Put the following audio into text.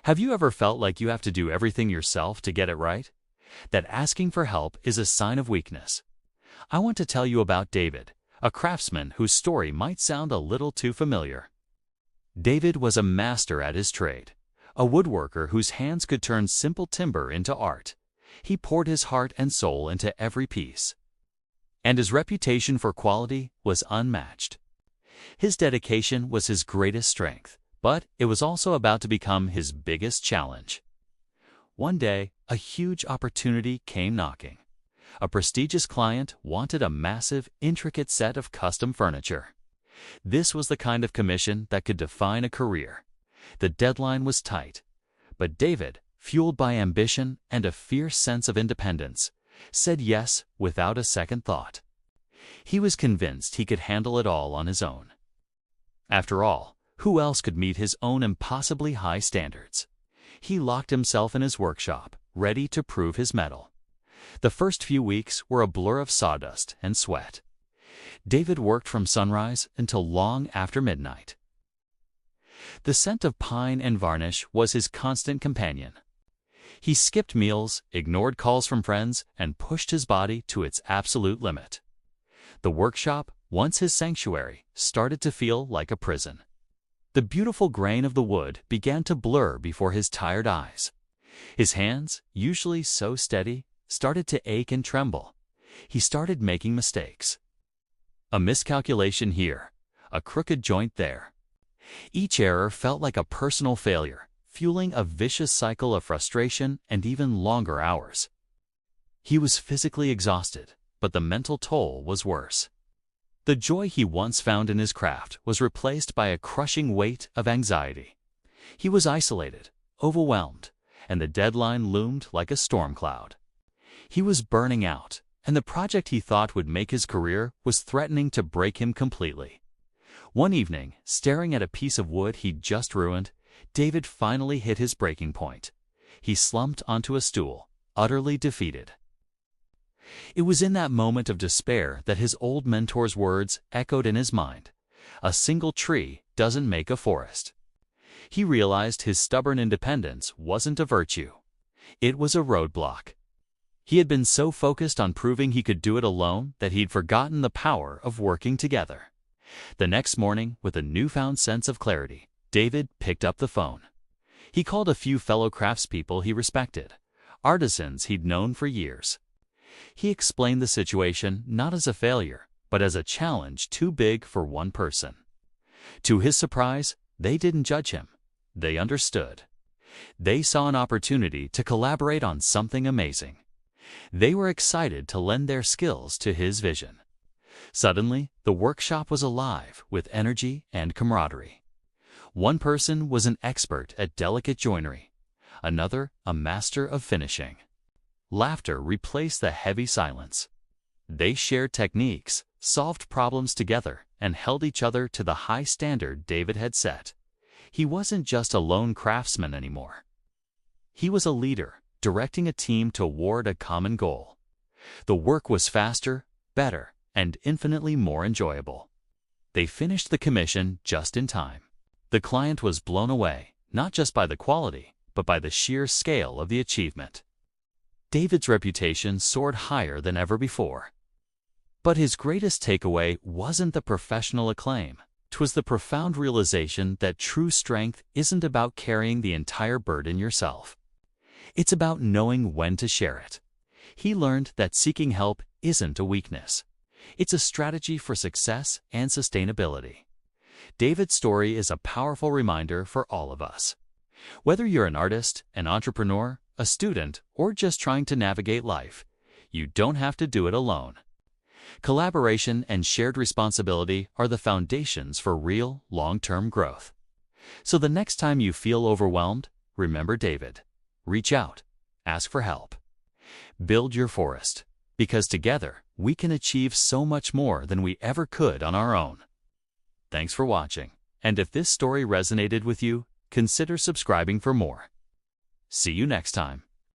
Have you ever felt like you have to do everything yourself to get it right? That asking for help is a sign of weakness. I want to tell you about David, a craftsman whose story might sound a little too familiar. David was a master at his trade, a woodworker whose hands could turn simple timber into art. He poured his heart and soul into every piece, and his reputation for quality was unmatched. His dedication was his greatest strength, but it was also about to become his biggest challenge. One day, a huge opportunity came knocking. A prestigious client wanted a massive, intricate set of custom furniture. This was the kind of commission that could define a career. The deadline was tight, but David, fueled by ambition and a fierce sense of independence, said yes without a second thought. He was convinced he could handle it all on his own. After all, who else could meet his own impossibly high standards? He locked himself in his workshop, ready to prove his mettle. The first few weeks were a blur of sawdust and sweat. David worked from sunrise until long after midnight. The scent of pine and varnish was his constant companion. He skipped meals, ignored calls from friends, and pushed his body to its absolute limit. The workshop, once his sanctuary, started to feel like a prison. The beautiful grain of the wood began to blur before his tired eyes. His hands, usually so steady, started to ache and tremble. He started making mistakes. A miscalculation here, a crooked joint there. Each error felt like a personal failure, fueling a vicious cycle of frustration and even longer hours. He was physically exhausted, but the mental toll was worse. The joy he once found in his craft was replaced by a crushing weight of anxiety. He was isolated, overwhelmed, and the deadline loomed like a storm cloud. He was burning out, and the project he thought would make his career was threatening to break him completely. One evening, staring at a piece of wood he'd just ruined, David finally hit his breaking point. He slumped onto a stool, utterly defeated. It was in that moment of despair that his old mentor's words echoed in his mind. A single tree doesn't make a forest. He realized his stubborn independence wasn't a virtue. It was a roadblock. He had been so focused on proving he could do it alone that he'd forgotten the power of working together. The next morning, with a newfound sense of clarity, David picked up the phone. He called a few fellow craftspeople he respected, artisans he'd known for years. He explained the situation not as a failure, but as a challenge too big for one person. To his surprise, they didn't judge him. They understood. They saw an opportunity to collaborate on something amazing. They were excited to lend their skills to his vision. Suddenly, the workshop was alive with energy and camaraderie. One person was an expert at delicate joinery, another a master of finishing. Laughter replaced the heavy silence. They shared techniques, solved problems together, and held each other to the high standard David had set. He wasn't just a lone craftsman anymore. He was a leader, directing a team toward a common goal. The work was faster, better, and infinitely more enjoyable. They finished the commission just in time. The client was blown away, not just by the quality, but by the sheer scale of the achievement. David's reputation soared higher than ever before. But his greatest takeaway wasn't the professional acclaim. 'Twas the profound realization that true strength isn't about carrying the entire burden yourself. It's about knowing when to share it. He learned that seeking help isn't a weakness. It's a strategy for success and sustainability. David's story is a powerful reminder for all of us. Whether you're an artist, an entrepreneur, a student, or just trying to navigate life, you don't have to do it alone. Collaboration and shared responsibility are the foundations for real, long-term growth. So the next time you feel overwhelmed, remember David. Reach out. Ask for help. Build your forest, because together we can achieve so much more than we ever could on our own. Thanks for watching, and if this story resonated with you, consider subscribing for more. See you next time.